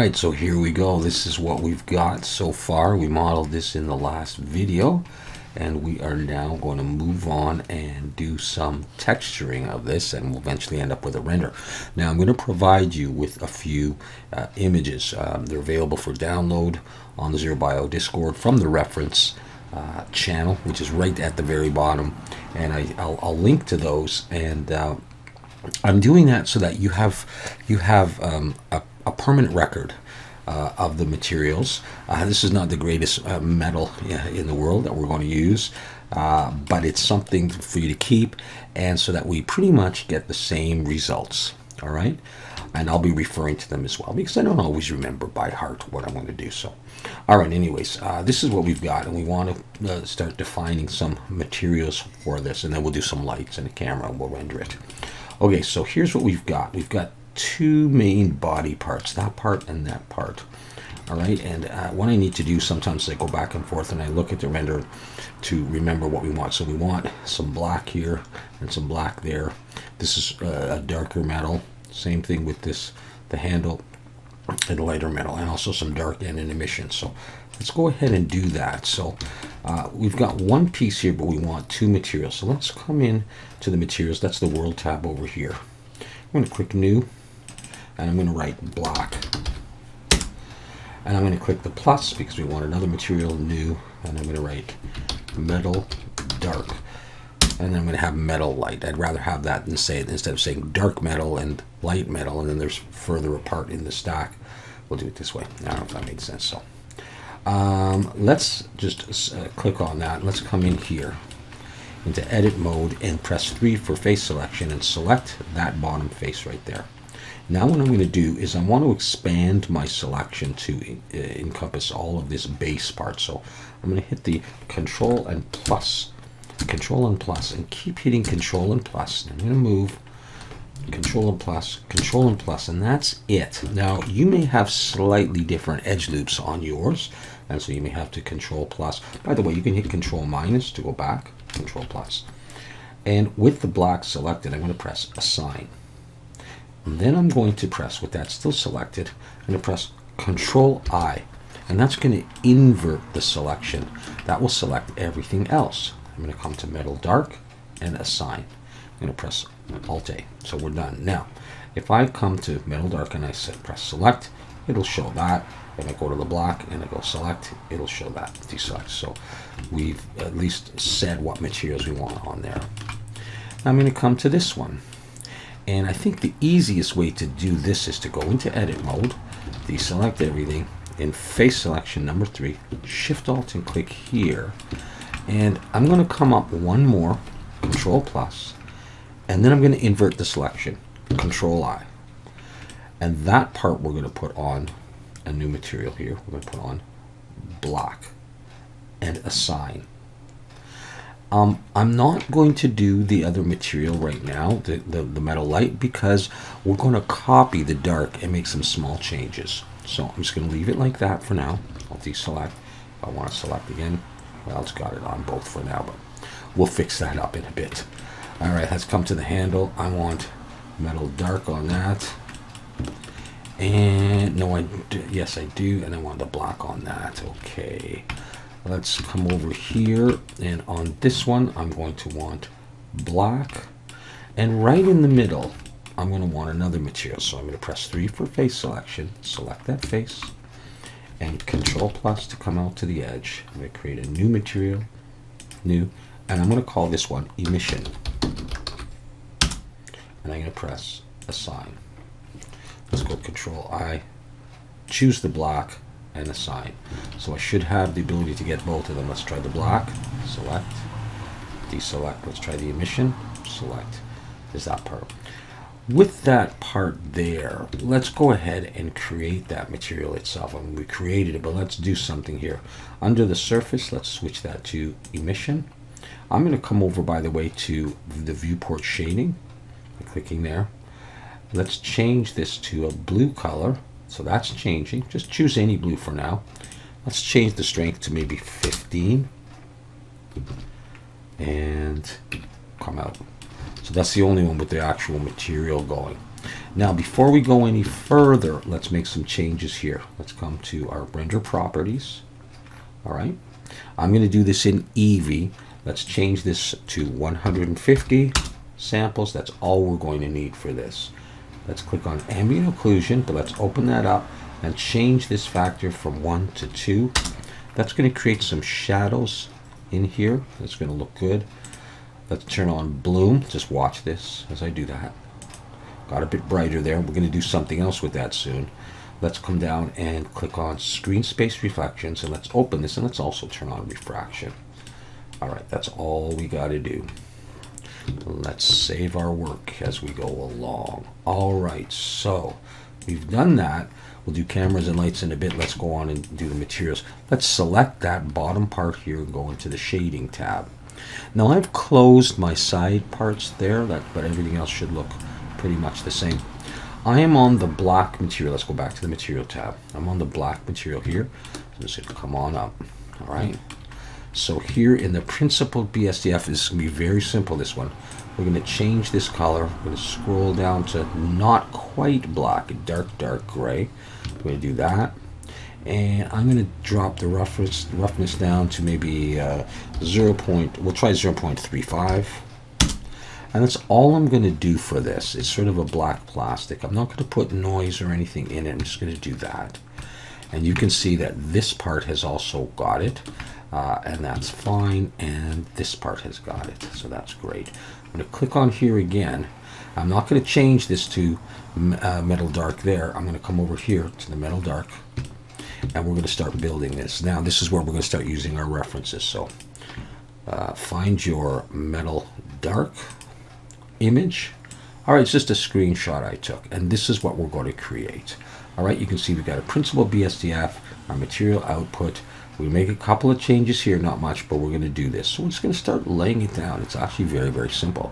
Alright, so here we go. This is what we've got so far. We modeled this in the last video, and we are now going to move on and do some texturing of this, and we'll eventually end up with a render. Now I'm going to provide you with a few images. They're available for download on the Zero Bio Discord from the reference channel, which is right at the very bottom, and I'll link to those. And I'm doing that so that you have a permanent record of the materials. This is not the greatest metal in the world that we're going to use, but it's something for you to keep, and so that we pretty much get the same results. All right, and I'll be referring to them as well, because I don't always remember by heart what I'm going to do. So, all right, anyways, this is what we've got, and we want to start defining some materials for this, and then we'll do some lights and a camera, and we'll render it. Okay, so here's what we've got. We've got two main body parts, that part and that part. All right, and what I need to do sometimes is I go back and forth and I look at the render to remember what we want. So we want some black here and some black there. This is a darker metal. Same thing with this, the handle, and lighter metal, and also some dark and an emission. So let's go ahead and do that. So we've got one piece here, but we want two materials. So let's come in to the materials. That's the world tab over here. I'm going to click new, and I'm going to write black, and I'm going to click the plus because we want another material, new, and I'm going to write metal dark, and then I'm going to have metal light. I'd rather have that than say, instead of saying dark metal and light metal and then there's further apart in the stack. We'll do it this way. I don't know if that makes sense. So let's just click on that. Let's come in here into edit mode and press 3 for face selection and select that bottom face right there. Now what I'm going to do is I want to expand my selection to encompass all of this base part. So I'm going to hit the Control and plus, and keep hitting Control and plus. I'm going to move Control and plus, and that's it. Now you may have slightly different edge loops on yours, and so you may have to Control plus. By the way, you can hit Control minus to go back, Control plus. And with the black selected, I'm going to press Assign. And then I'm going to press, with that still selected, I'm going to press Control I, and that's going to invert the selection. That will select everything else. I'm going to come to Metal Dark and Assign. I'm going to press Alt A. So we're done. Now, if I come to Metal Dark and I press Select, it'll show that. If I go to the black and I go Select, it'll show that, deselect. So we've at least said what materials we want on there. Now I'm going to come to this one. And I think the easiest way to do this is to go into edit mode, deselect everything, in face selection number 3, Shift Alt and click here. And I'm going to come up one more, Control plus, and then I'm going to invert the selection, Control I. And that part we're going to put on a new material here. We're going to put on black and Assign. I'm not going to do the other material right now, the metal light, because we're going to copy the dark and make some small changes. So I'm just going to leave it like that for now. I'll deselect. If I want to select again, well, it's got it on both for now, but we'll fix that up in a bit. All right, let's come to the handle. I want metal dark on that. And no, yes, I do. And I want the black on that. Okay. Let's come over here, and on this one I'm going to want black, and right in the middle I'm going to want another material. So I'm going to press 3 for face selection, select that face, and Control plus to come out to the edge. I'm going to create a new material, new, and I'm going to call this one Emission, and I'm going to press Assign. Let's go Control I, choose the black, and Assign. So I should have the ability to get both of them. Let's try the black, select, deselect. Let's try the emission, select. There's that part. With that part there, let's go ahead and create that material itself. I mean, we created it, but let's do something here. Under the surface, let's switch that to emission. I'm going to come over, by the way, to the viewport shading. I'm clicking there. Let's change this to a blue color. So that's changing. Just choose any blue for now. Let's change the strength to maybe 15 and come out. So that's the only one with the actual material going. Now, before we go any further, let's make some changes here. Let's come to our render properties. All right. I'm going to do this in Eevee. Let's change this to 150 samples. That's all we're going to need for this. Let's click on Ambient Occlusion, but let's open that up and change this factor from 1 to 2. That's going to create some shadows in here. That's going to look good. Let's turn on Bloom. Just watch this as I do that. Got a bit brighter there. We're going to do something else with that soon. Let's come down and click on Screen Space Reflections, and let's open this, and let's also turn on Refraction. All right, that's all we got to do. Let's save our work as we go along. All right, so we've done that. We'll do cameras and lights in a bit. Let's go on and do the materials. Let's select that bottom part here and go into the Shading tab. Now, I've closed my side parts there, but everything else should look pretty much the same. I am on the black material. Let's go back to the material tab. I'm on the black material here. So just gonna come on up. All right. So here in the principled BSDF, this is gonna be very simple. This one, we're gonna change this color. We're gonna scroll down to not quite black, a dark gray. We're gonna do that, and I'm gonna drop the roughness down to maybe we'll try 0.35. And that's all I'm going to do for this. It's sort of a black plastic. I'm not going to put noise or anything in it. I'm just going to do that. And you can see that this part has also got it. And that's fine. And this part has got it. So that's great. I'm going to click on here again. I'm not going to change this to metal dark there. I'm going to come over here to the metal dark. And we're going to start building this. Now, this is where we're going to start using our references. So find your metal dark image. All right, it's just a screenshot I took, and this is what we're going to create. All right, you can see we've got a principled BSDF, our material output. We make a couple of changes here, not much, but we're going to do this. So we're just going to start laying it down. It's actually very simple.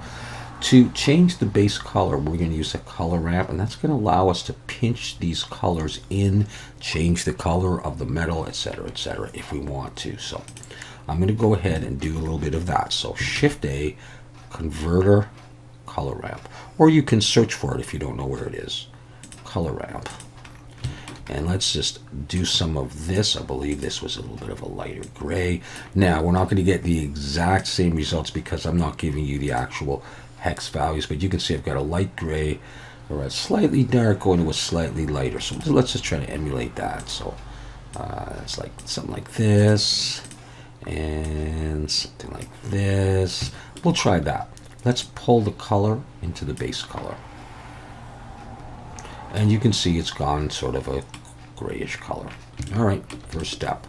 To change the base color, we're going to use a color ramp, and that's going to allow us to pinch these colors in, change the color of the metal, etc., if we want to. So I'm going to go ahead and do a little bit of that. So Shift A, Converter, color ramp, or you can search for it if you don't know where it is. Color ramp. And let's just do some of this. I believe this was a little bit of a lighter gray. Now, we're not going to get the exact same results because I'm not giving you the actual hex values, but you can see I've got a light gray or a slightly dark going to a slightly lighter. So let's just try to emulate that. So it's like something like this and something like this. We'll try that. Let's pull the color into the base color. And you can see it's gone sort of a grayish color. All right, first step.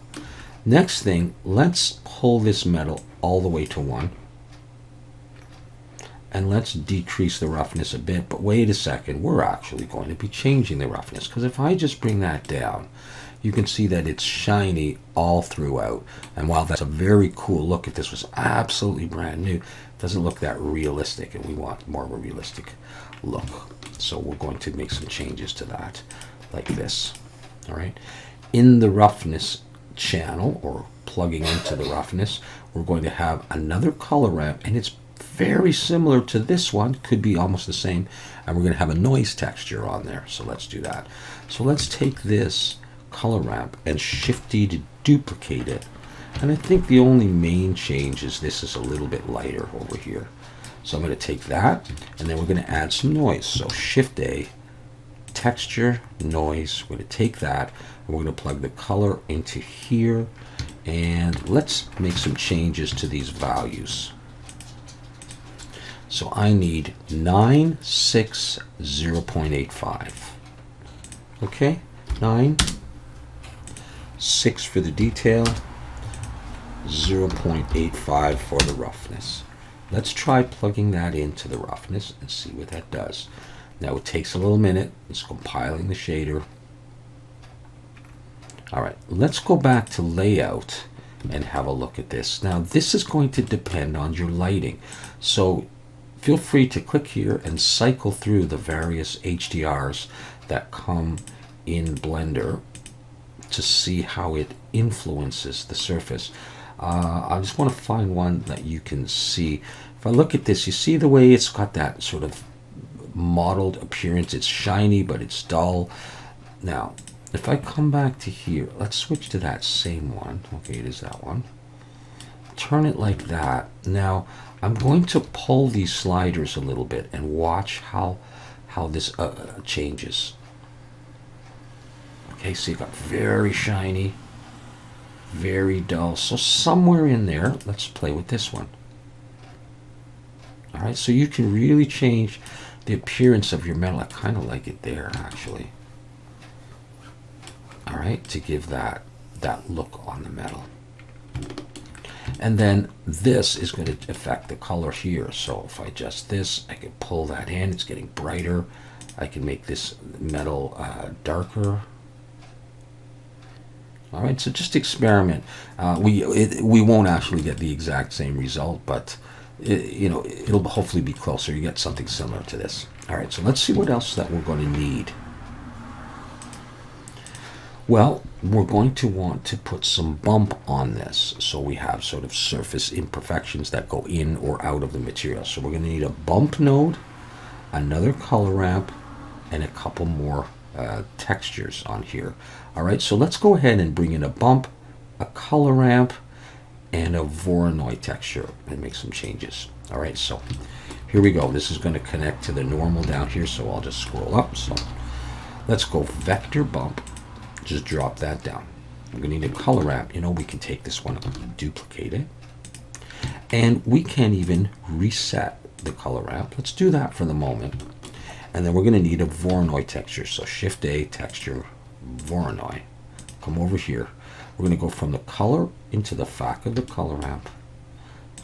Next thing, let's pull this metal all the way to 1. And let's decrease the roughness a bit. But wait a second, we're actually going to be changing the roughness. Because if I just bring that down, you can see that it's shiny all throughout. And while that's a very cool look, if this was absolutely brand new, it doesn't look that realistic, and we want more of a realistic look. So we're going to make some changes to that, like this. All right. In the roughness channel, or plugging into the roughness, we're going to have another color ramp, and it's very similar to this one, could be almost the same, and we're going to have a noise texture on there. So let's do that. So let's take this color ramp and Shift D to duplicate it, and I think the only main change is this is a little bit lighter over here. So I'm going to take that, and then we're going to add some noise. So Shift A, texture, noise. We're going to take that, and we're going to plug the color into here, and let's make some changes to these values. So I need 9, 6, 0.85. Okay, 9, 6 for the detail, 0.85 for the roughness. Let's try plugging that into the roughness and see what that does. Now it takes a little minute. It's compiling the shader. All right, let's go back to layout and have a look at this. Now this is going to depend on your lighting. So feel free to click here and cycle through the various HDRs that come in Blender to see how it influences the surface. I just want to find one that you can see. If I look at this, you see the way it's got that sort of mottled appearance. It's shiny, but it's dull. Now, if I come back to here, let's switch to that same one. Okay, it is that one. Turn it like that. Now, I'm going to pull these sliders a little bit and watch how this changes. Okay, so you got very shiny, very dull. So somewhere in there, let's play with this one. All right, so you can really change the appearance of your metal. I kind of like it there, actually. All right, to give that look on the metal. And then this is going to affect the color here. So if I adjust this, I can pull that in. It's getting brighter. I can make this metal darker. All right, so just experiment. We won't actually get the exact same result, but it'll hopefully be closer. You get something similar to this. All right, so let's see what else that we're going to need. Well, we're going to want to put some bump on this, so we have sort of surface imperfections that go in or out of the material. So we're going to need a bump node, another color ramp, and a couple more textures on here. All right, so let's go ahead and bring in a bump, a color ramp, and a Voronoi texture and make some changes. All right, so here we go. This is going to connect to the normal down here, so I'll just scroll up. So let's go vector bump. Just drop that down. We're going to need a color ramp. We can take this one and duplicate it. And we can even reset the color ramp. Let's do that for the moment. And then we're going to need a Voronoi texture. So Shift A, texture, Voronoi. Come over here. We're going to go from the color into the fact of the color ramp.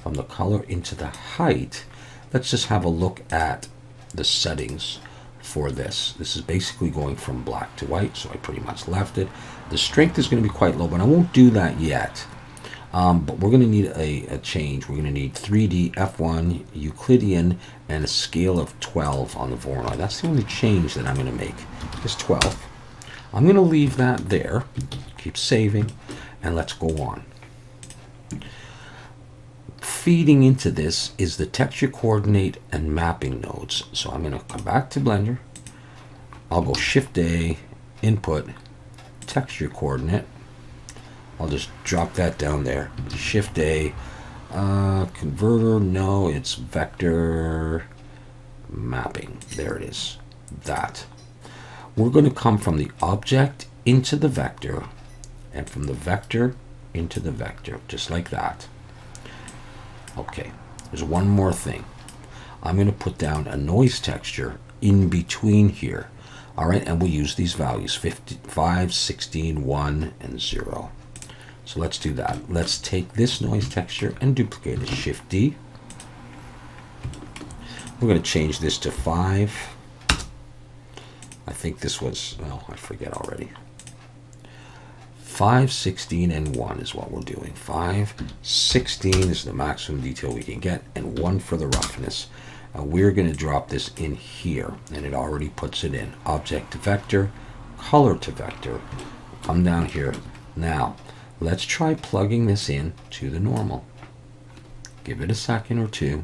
From the color into the height. Let's just have a look at the settings for this. This is basically going from black to white, so I pretty much left it. The strength is going to be quite low, but I won't do that yet. But we're going to need a change. We're going to need 3D, F1, Euclidean, and a scale of 12 on the Voronoi. That's the only change that I'm going to make, just 12. I'm going to leave that there, keep saving, and let's go on. Feeding into this is the texture coordinate and mapping nodes. So I'm going to come back to Blender. I'll go Shift A, input, texture coordinate. I'll just drop that down there. Shift A, converter, no, it's vector mapping. There it is, that. We're going to come from the object into the vector and from the vector into the vector, just like that. Okay, there's one more thing. I'm going to put down a noise texture in between here. All right, and we'll use these values, 5, 16, 1, and 0. So let's do that. Let's take this noise texture and duplicate it. Shift D. We're going to change this to 5. I think this was, well, I forget already. 5, 16, and 1 is what we're doing. 5, 16 is the maximum detail we can get, and 1 for the roughness. We're going to drop this in here, and it already puts it in. Object to vector, color to vector. Come down here. Now, let's try plugging this in to the normal. Give it a second or two.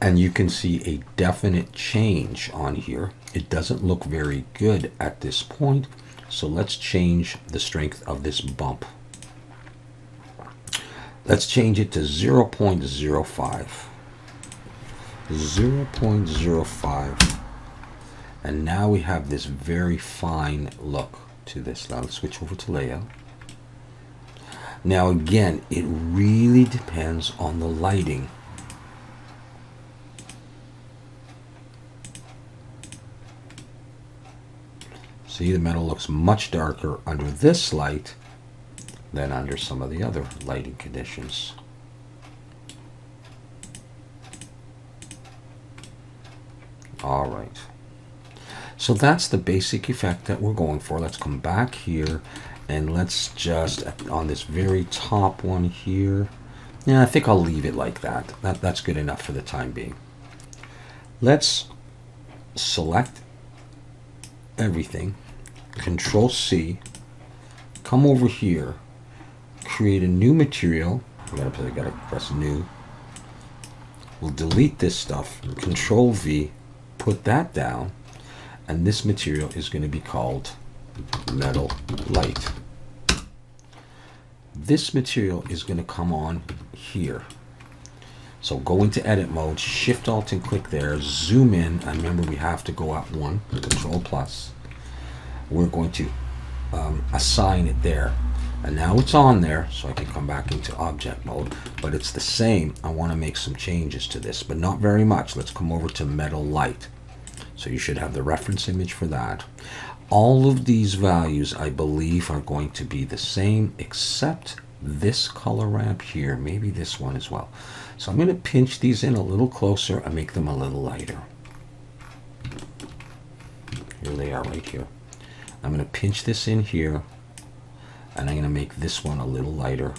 And you can see a definite change on here. It doesn't look very good at this point. So let's change the strength of this bump. Let's change it to 0.05. 0.05. And now we have this very fine look to this. Now let's switch over to layout. Now again, it really depends on the lighting. See, the metal looks much darker under this light than under some of the other lighting conditions. All right. So that's the basic effect that we're going for. Let's come back here and let's just, on this very top one here, yeah, I think I'll leave it like that. That's good enough for the time being. Let's select everything, Control C, come over here, create a new material. I gotta press new. We'll delete this stuff, Control V, put that down, and this material is going to be called Metal Light. This material is going to come on here. So go into edit mode, Shift Alt and click there, zoom in, and remember we have to go up one, Control plus. We're going to assign it there. And now it's on there, so I can come back into object mode, but it's the same. I want to make some changes to this, but not very much. Let's come over to Metal Light. So you should have the reference image for that. All of these values, I believe, are going to be the same, except this color ramp here, maybe this one as well. So I'm going to pinch these in a little closer and make them a little lighter. Here they are right here. I'm going to pinch this in here, and I'm going to make this one a little lighter.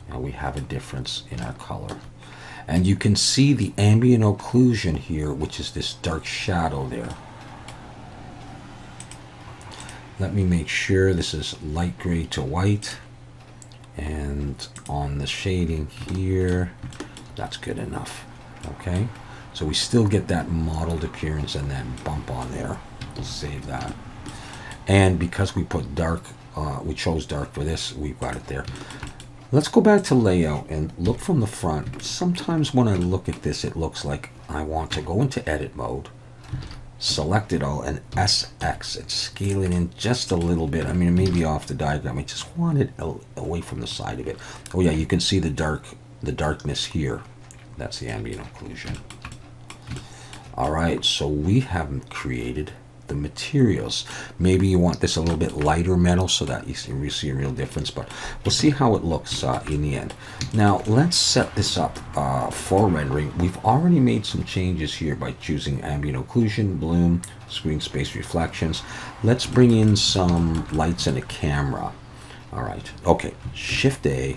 Now we have a difference in our color. And you can see the ambient occlusion here, which is this dark shadow there. Let me make sure this is light gray to white. And on the shading here, that's good enough. Okay? So we still get that mottled appearance and that bump on there. We'll save that. And because we put dark, we chose dark for this, we've got it there. Let's go back to layout and look from the front. Sometimes when I look at this, it looks like I want to go into edit mode, select it all, and SX. It's scaling in just a little bit. I mean, it may be off the diagram. I just want it away from the side of it. Oh yeah, you can see the darkness here. That's the ambient occlusion. All right, so we have created the materials. Maybe you want this a little bit lighter metal so that you see a real difference, but we'll see how it looks in the end. Now let's set this up for rendering. We've already made some changes here by choosing ambient occlusion, bloom, screen space reflections. Let's bring in some lights and a camera. All right, okay, Shift A,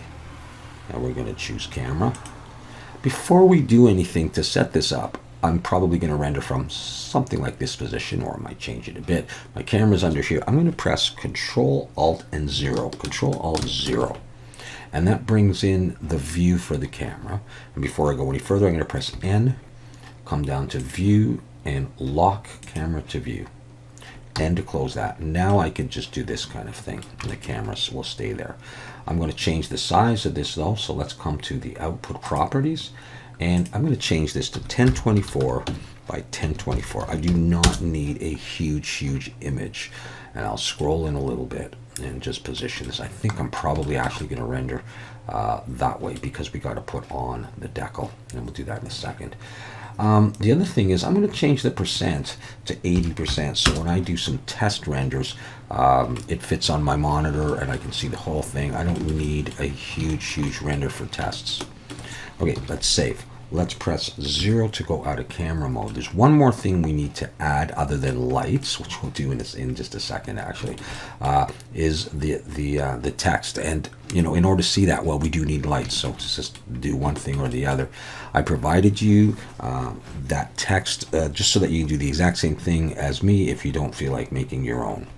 and we're going to choose camera. Before we do anything to set this up, I'm probably going to render from something like this position, or I might change it a bit. My camera's under here. I'm going to press Control Alt and 0. Control Alt 0. And that brings in the view for the camera. And before I go any further, I'm going to press N, come down to View, and lock camera to view. N to close that. Now I can just do this kind of thing, and the camera will stay there. I'm going to change the size of this though, so let's come to the output properties. And I'm going to change this to 1024 by 1024. I do not need a huge image. And I'll scroll in a little bit and just position this. I think I'm probably actually going to render that way because we got to put on the decal. And we'll do that in a second. The other thing is I'm going to change the percent to 80%. So when I do some test renders, it fits on my monitor and I can see the whole thing. I don't need a huge render for tests. Okay, let's save. Let's press 0 to go out of camera mode. There's one more thing we need to add other than lights, which we'll do in just a second actually, is the text. And you know, in order to see that well, we do need lights. So to just do one thing or the other. I provided you that text just so that you can do the exact same thing as me if you don't feel like making your own.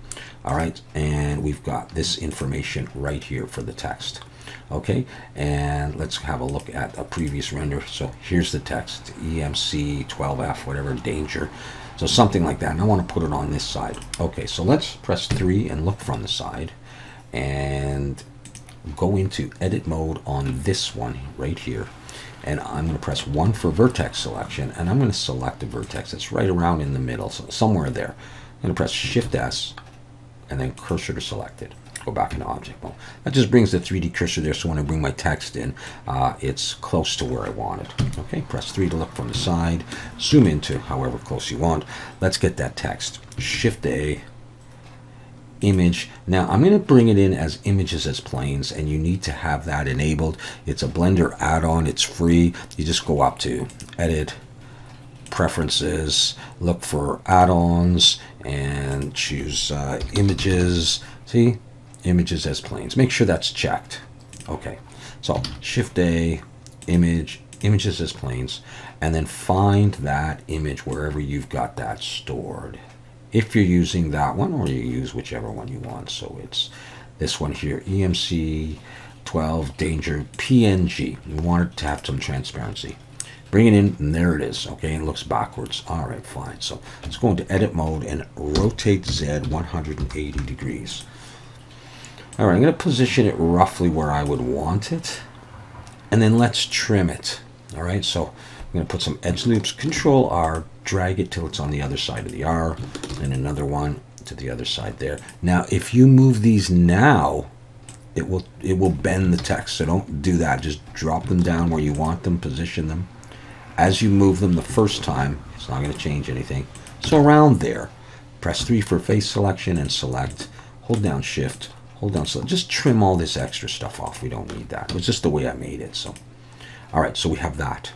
All right, and we've got this information right here for the text. Okay, and let's have a look at a previous render. So here's the text, EMC 12F, whatever, danger. So something like that, and I want to put it on this side. Okay, so let's press 3 and look from the side and go into edit mode on this one right here. And I'm going to press 1 for vertex selection, and I'm going to select a vertex that's right around in the middle, so somewhere there. I'm going to press Shift S and then cursor to selected. Go back into object mode. That just brings the 3D cursor there, so when I bring my text in, it's close to where I want it. Okay, press 3 to look from the side, zoom into however close you want. Let's get that text. Shift A, image. Now I'm going to bring it in as images as planes, and you need to have that enabled. It's a Blender add-on, it's free. You just go up to Edit, Preferences, look for add-ons, and choose images. See? Images as planes. Make sure that's checked. Okay, so Shift A, image, images as planes, and then find that image wherever you've got that stored. if you're using that one, or you use whichever one you want. So it's this one here, EMC 12 Danger PNG. We want it to have some transparency. Bring it in, and there it is. Okay, and it looks backwards. All right, fine. So let's go into edit mode and rotate Z 180 degrees. All right, I'm going to position it roughly where I would want it, and then let's trim it. All right, so I'm going to put some edge loops, Control R, drag it till it's on the other side of the R, and another one to the other side there. Now, if you move these now, it will bend the text. So don't do that. Just drop them down where you want them, position them. As you move them the first time, it's not going to change anything. So around there, press 3 for face selection and select. Hold down Shift. Hold down select. Just trim all this extra stuff off. We don't need that. It was just the way I made it. So, all right. So we have that.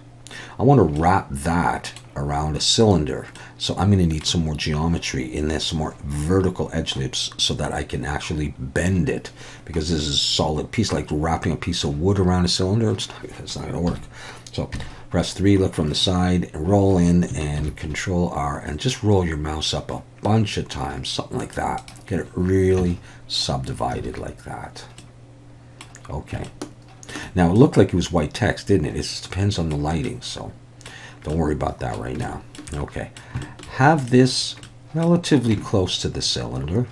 I want to wrap that around a cylinder. So I'm going to need some more geometry in this, some more vertical edge loops, so that I can actually bend it. Because this is a solid piece, like wrapping a piece of wood around a cylinder. It's not going to work. So press 3, look from the side, and roll in, and Control R, and just roll your mouse up a bunch of times, something like that. Get it really subdivided like that. Okay. Now, it looked like it was white text, didn't it? It just depends on the lighting, so don't worry about that right now. Okay. Have this relatively close to the cylinder.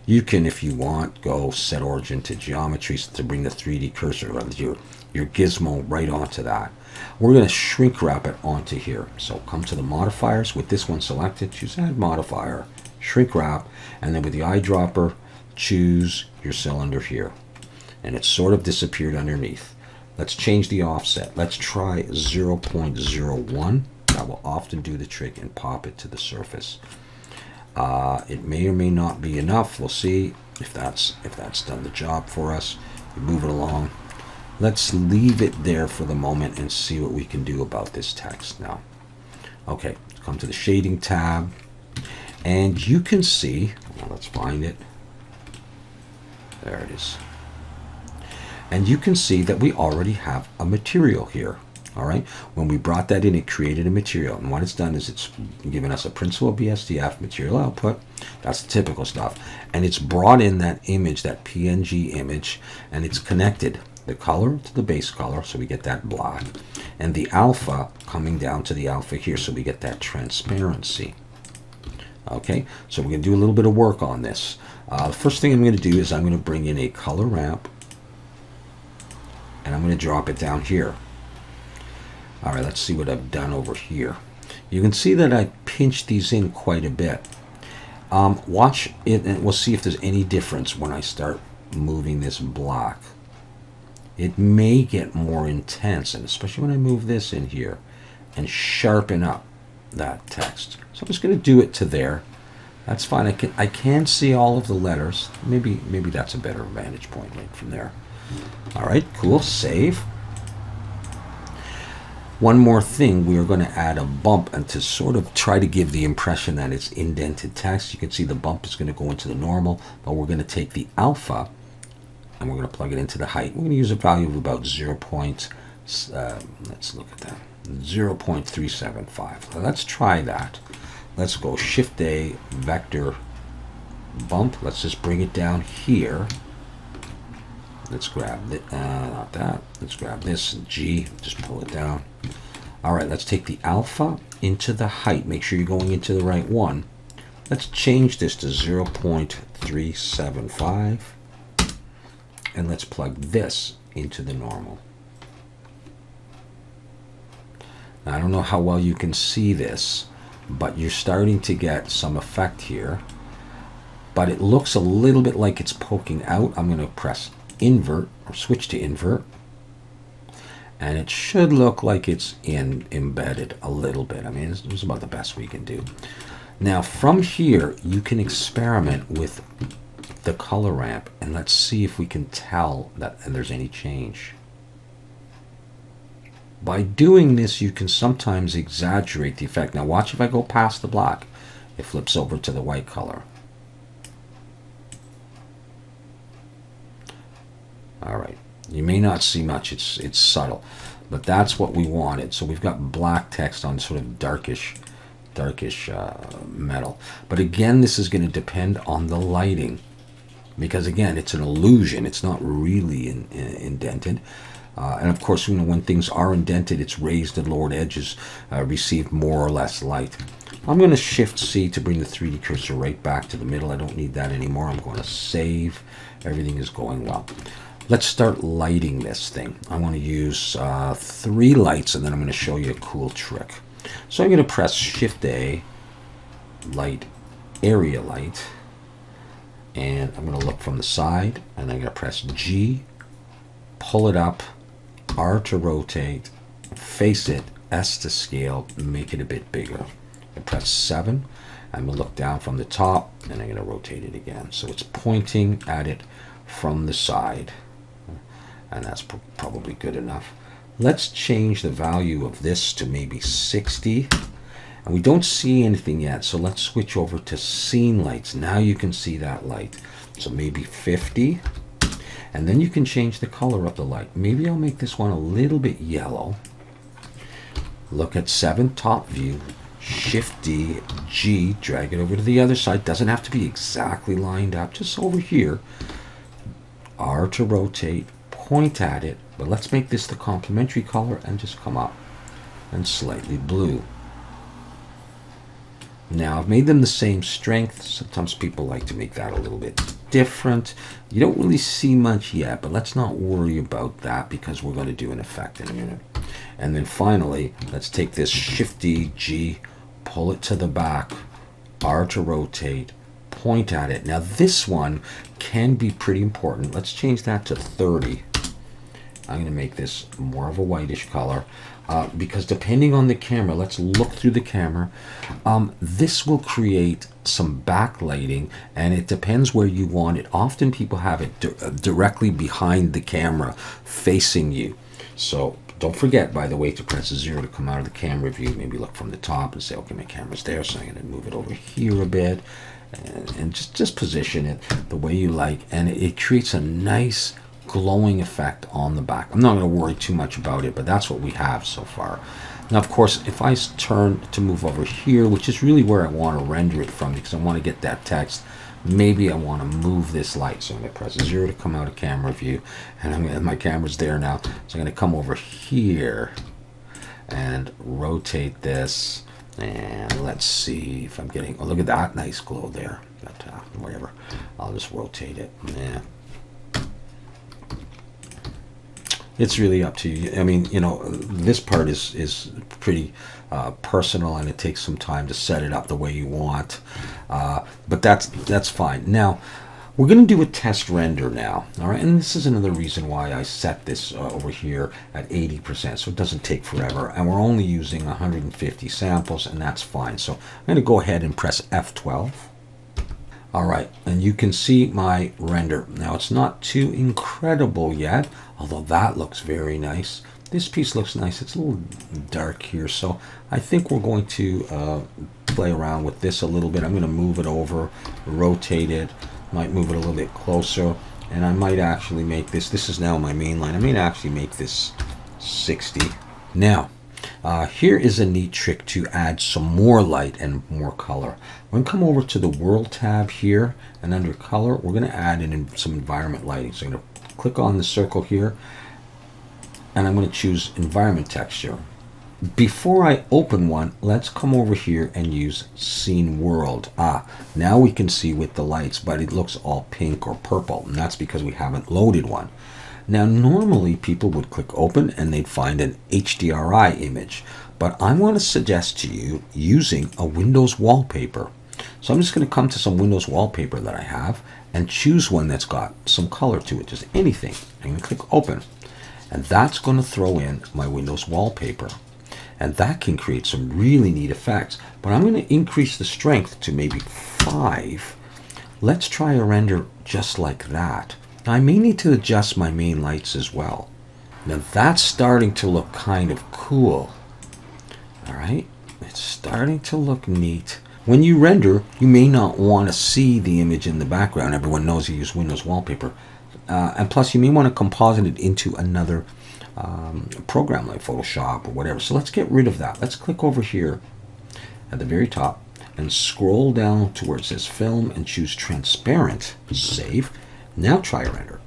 You can, if you want, go set origin to geometry to bring the 3D cursor of your gizmo right onto that. We're going to shrink wrap it onto here. So come to the modifiers. With this one selected, choose Add Modifier, shrink wrap, and then with the eyedropper, choose your cylinder here. And it's sort of disappeared underneath. Let's change the offset. Let's try 0.01. That will often do the trick and pop it to the surface. It may or may not be enough. We'll see if that's done the job for us. We move it along. Let's leave it there for the moment and see what we can do about this text now. Okay, come to the shading tab, and you can see, well, let's find it. There it is. And you can see that we already have a material here. All right, when we brought that in, it created a material, and what it's done is it's given us a principal BSDF material output. That's the typical stuff, and it's brought in that image, that PNG image, and it's connected the color to the base color, so we get that black, and the alpha coming down to the alpha here, so we get that transparency. Okay, so we're going to do a little bit of work on this. The first thing I'm going to do is I'm going to bring in a color ramp, and I'm going to drop it down here. All right, let's see what I've done over here. You can see that I pinched these in quite a bit. Watch it, and we'll see if there's any difference when I start moving this black. It may get more intense, and especially when I move this in here and sharpen up that text. So I'm just going to do it to there. That's fine. I can see all of the letters. Maybe that's a better vantage point right from there. All right, cool. Save. One more thing, we are going to add a bump, and to sort of try to give the impression that it's indented text. You can see the bump is going to go into the normal, but we're going to take the alpha and we're going to plug it into the height. We're going to use a value of about let's look at that, 0.375. So let's try that. Let's go Shift A, vector bump. Let's just bring it down here. Let's grab it, not that. Let's grab this, G, just pull it down. All right, let's take the alpha into the height. Make sure you're going into the right one. Let's change this to 0.375. And let's plug this into the normal. Now, I don't know how well you can see this, but you're starting to get some effect here. But it looks a little bit like it's poking out. I'm going to press invert or switch to invert, and it should look like it's embedded a little bit. I mean, it's about the best we can do. Now from here you can experiment with the color ramp, and let's see if we can tell that there's any change. By doing this, you can sometimes exaggerate the effect. Now watch, if I go past the black, it flips over to the white color. All right, you may not see much, it's subtle, but that's what we wanted. So we've got black text on sort of darkish darkish metal. But again, this is going to depend on the lighting, because again, it's an illusion. It's not really indented. And of course, when things are indented, its raised and lowered edges receive more or less light. I'm going to Shift C to bring the 3D cursor right back to the middle. I don't need that anymore. I'm going to save. Everything is going well. Let's start lighting this thing. I want to use 3 lights, and then I'm going to show you a cool trick. So I'm going to press Shift A, light, area light, and I'm going to look from the side, and I'm going to press G, pull it up, R to rotate, face it, S to scale, make it a bit bigger. I press 7. I'm going to look down from the top, and I'm going to rotate it again. So it's pointing at it from the side, and that's probably good enough. Let's change the value of this to maybe 60. And we don't see anything yet, so let's switch over to scene lights. Now you can see that light. So maybe 50. And then you can change the color of the light. Maybe I'll make this one a little bit yellow. Look at 7, top view. Shift D, G, drag it over to the other side. Doesn't have to be exactly lined up, just over here. R to rotate, point at it. But let's make this the complementary color and just come up. And slightly blue. Now, I've made them the same strength. Sometimes people like to make that a little bit different. You don't really see much yet, but let's not worry about that because we're going to do an effect in a minute. And then finally, let's take this Shift-D, G, pull it to the back, R to rotate, point at it. Now, this one can be pretty important. Let's change that to 30. I'm going to make this more of a whitish color. Because depending on the camera, let's look through the camera, this will create some backlighting, and it depends where you want it. Often people have it directly behind the camera facing you. So don't forget, by the way, to press 0 to come out of the camera view. Maybe look from the top and say, okay, my camera's there, so I'm going to move it over here a bit, and just position it the way you like, and it creates a nice glowing effect on the back. I'm not going to worry too much about it, but that's what we have so far. Now, of course, if I turn to move over here, which is really where I want to render it from because I want to get that text, maybe I want to move this light. So I'm going to press 0 to come out of camera view, and my camera's there now. So I'm going to come over here and rotate this, and let's see if I'm getting, oh, look at that nice glow there. But whatever, I'll just rotate it. Yeah. It's really up to you. I mean, you know, this part is pretty personal, and it takes some time to set it up the way you want. But that's fine. Now, we're going to do a test render now. All right, and this is another reason why I set this over here at 80%, so it doesn't take forever. And we're only using 150 samples, and that's fine. So I'm going to go ahead and press F12. All right, and you can see my render. Now, it's not too incredible yet, although that looks very nice. This piece looks nice. It's a little dark here, so I think we're going to play around with this a little bit. I'm going to move it over, rotate it, might move it a little bit closer, and I might actually make this is now my main line. I may actually make this 60. Now, here is a neat trick to add some more light and more color. We're going to come over to the World tab here, and under Color, we're going to add in some environment lighting. So I'm going to click on the circle here, and I'm going to choose Environment Texture. Before I open one, let's come over here and use Scene World. Now we can see with the lights, but it looks all pink or purple, and that's because we haven't loaded one. Now, normally people would click open and they'd find an HDRI image, but I want to suggest to you using a Windows wallpaper. So I'm just going to come to some Windows wallpaper that I have and choose one that's got some color to it, just anything. I'm going to click open, and that's going to throw in my Windows wallpaper. And that can create some really neat effects, but I'm going to increase the strength to maybe 5. Let's try a render just like that. Now, I may need to adjust my main lights as well. Now that's starting to look kind of cool. All right, it's starting to look neat. When you render, you may not want to see the image in the background. Everyone knows you use Windows wallpaper. And plus, you may want to composite it into another program like Photoshop or whatever. So let's get rid of that. Let's click over here at the very top and scroll down to where it says film and choose transparent. Save. Now try render.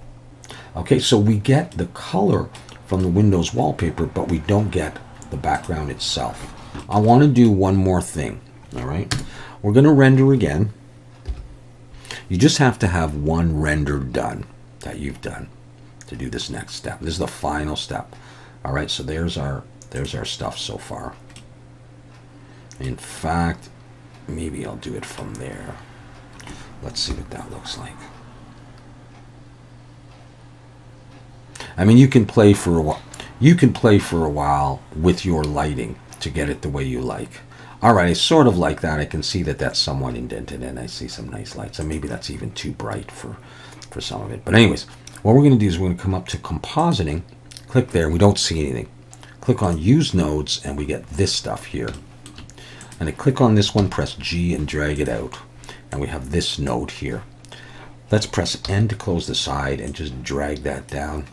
Okay, so we get the color from the Windows wallpaper, but we don't get the background itself. I want to do one more thing. All right, we're going to render again. You just have to have one render done that you've done to do this next step. This is the final step. All right, so there's our stuff so far. In fact, maybe I'll do it from there. Let's see what that looks like. I mean, you can play for a while. You can play for a while with your lighting to get it the way you like. All right, I sort of like that. I can see that that's somewhat indented, and I see some nice lights. And maybe that's even too bright for some of it. But anyways, what we're going to do is we're going to come up to compositing. Click there. We don't see anything. Click on Use Nodes, and we get this stuff here. And I click on this one, press G, and drag it out. And we have this node here. Let's press N to close the side and just drag that down.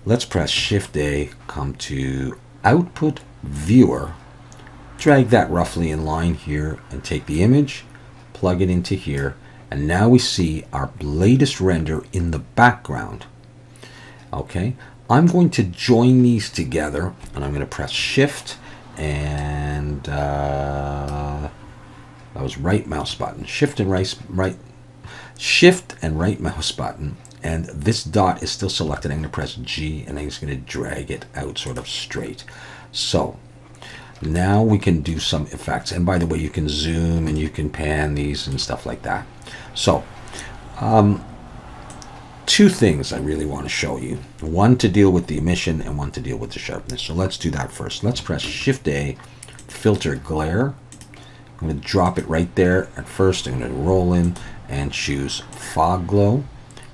Let's press Shift-A, come to Output Viewer, drag that roughly in line here, and take the image, plug it into here, and now we see our latest render in the background. Okay, I'm going to join these together, and I'm going to press Shift and that was right mouse button, Shift and right mouse button. And this dot is still selected. I'm going to press G, and I'm just going to drag it out sort of straight. So now we can do some effects. And by the way, you can zoom and you can pan these and stuff like that. So two things I really want to show you. One to deal with the emission and one to deal with the sharpness. So let's do that first. Let's press Shift-A, filter glare. I'm going to drop it right there. At first, I'm going to roll in and choose fog glow.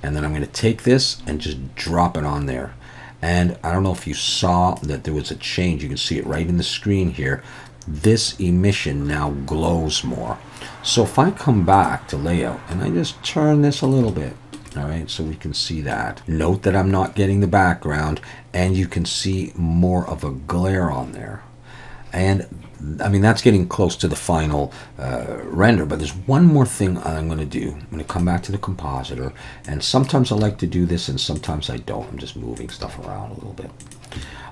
And then I'm going to take this and just drop it on there. And I don't know if you saw that there was a change. You can see it right in the screen here. This emission now glows more. So if I come back to layout and I just turn this a little bit, all right, so we can see that. Note that I'm not getting the background, and you can see more of a glare on there. And I mean, that's getting close to the final render, but there's one more thing I'm going to do. I'm going to come back to the compositor, and sometimes I like to do this and sometimes I don't. I'm just moving stuff around a little bit.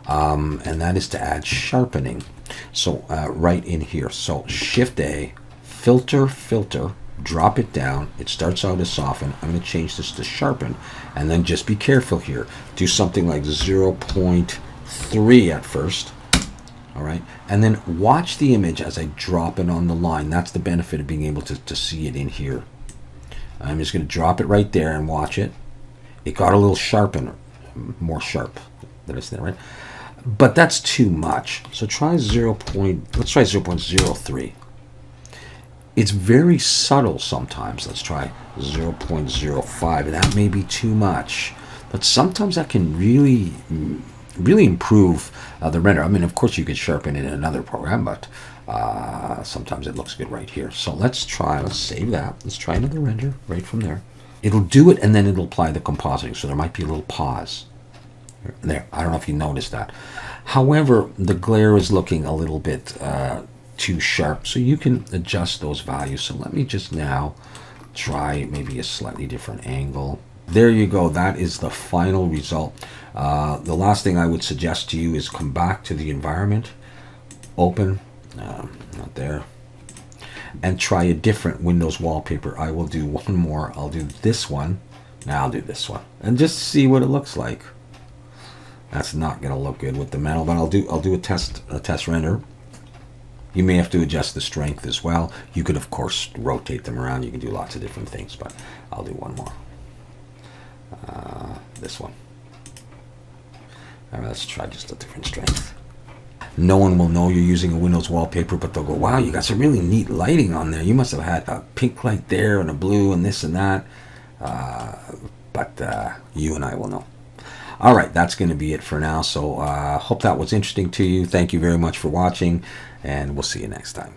And that is to add sharpening. So right in here. So Shift-A, filter, drop it down. It starts out as soften. I'm going to change this to sharpen, and then just be careful here. Do something like 0.3 at first. All right, and then watch the image as I drop it on the line. That's the benefit of being able to see it in here. I'm just going to drop it right there and watch it. It got a little sharper, more sharp. Did I say that right? But that's too much. So try let's try 0.03. It's very subtle sometimes. Let's try 0.05. That may be too much, but sometimes that can really improve the render. I mean, of course you could sharpen it in another program, but sometimes it looks good right here. So let's save that. Let's try another render right from there. It'll do it, and then it'll apply the compositing. So there might be a little pause there. I don't know if you noticed that. However, the glare is looking a little bit too sharp, so you can adjust those values. So let me just now try maybe a slightly different angle. There you go. That is the final result. The last thing I would suggest to you is come back to the environment, open, not there, and try a different Windows wallpaper. I will do one more. I'll do this one. Now I'll do this one, and just see what it looks like. That's not going to look good with the metal, but I'll do a test render. You may have to adjust the strength as well. You could, of course, rotate them around. You can do lots of different things, but I'll do one more. This one. All right, let's try just a different strength. No one will know you're using a Windows wallpaper, but they'll go, wow, you got some really neat lighting on there. You must have had a pink light there and a blue and this and that. But you and I will know. All right, that's going to be it for now. So hope that was interesting to you. Thank you very much for watching, and we'll see you next time.